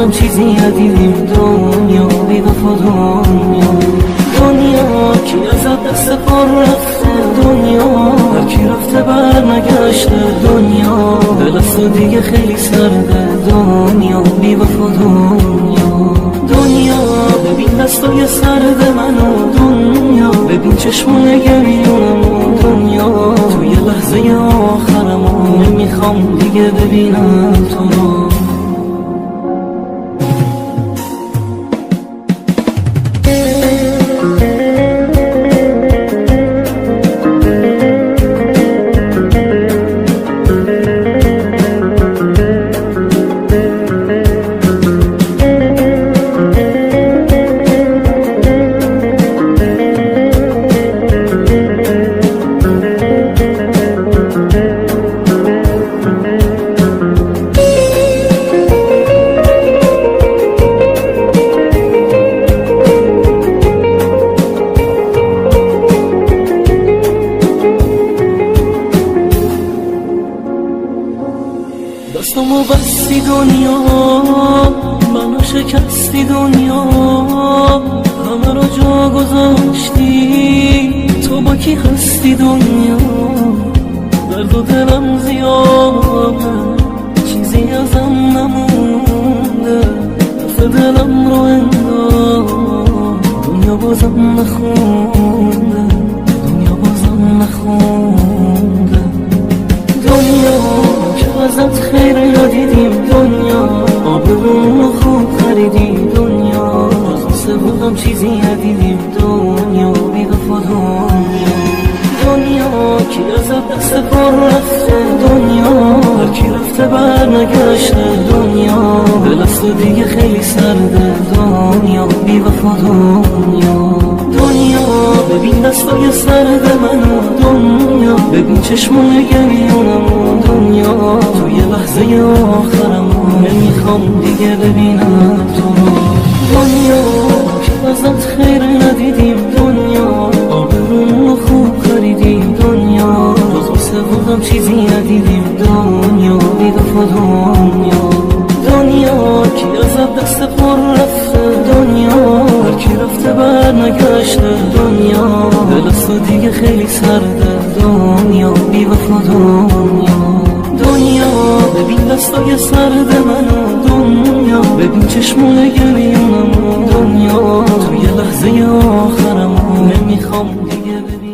بودم چیزی ندیدیم دنیا بی وفا دنیا کی ازت دست پر رفته دنیا هر کی رفته بر نگشته دنیا دل از تو دیگه خیلی سرده دنیا بی وفا دنیا ببین دستای سرد منو دنیا ببین چشمای گریونمو دنیا توی لحظه آخرمو نمیخوام دیگه ببینم تو رو دستمو بستی دنیا منو شکستی دنیا همه رو جا گذاشتی تو با کی هستی دنیا درد و دلم زیاده چیزی ازم نمونده دست دلم رو انگار دنیا بازم نخونده دنیا بازم نخونده دنیا ازت خیر ندیدیم دنیا آبرومو خوب خریدی دنیا واسه بودم چیزی ندیدیم دنیا بی وفا دنیا کی ازت دست پر رفته دنیا هر کی رفته بر نگشته دنیا دل از تو دیگه خیلی سرده دنیا بی وفا دنیا ببین دستای سرد منو دنیا ببین چشمای گریونمو دنیا توی لحظه آخرمو نمیخوام دیگه ببینم تو رو دنیا که ازت خیر ندیدیم دنیا آبرومو خوب خریدی دنیا جز واسه بودم چیزی ندیدیم دنیا بی وفا دنیا کی ازت دست پر رفته دنیا هر کی رفته بر نگشته دنیا دل از تو دیگه خیلی سرده دنیا بی وفا دنیا ببین دستای سرد منو دنیا ببین چشمای گریونمو دنیا توی لحظه آخرمو نمیخوام دیگه ببینم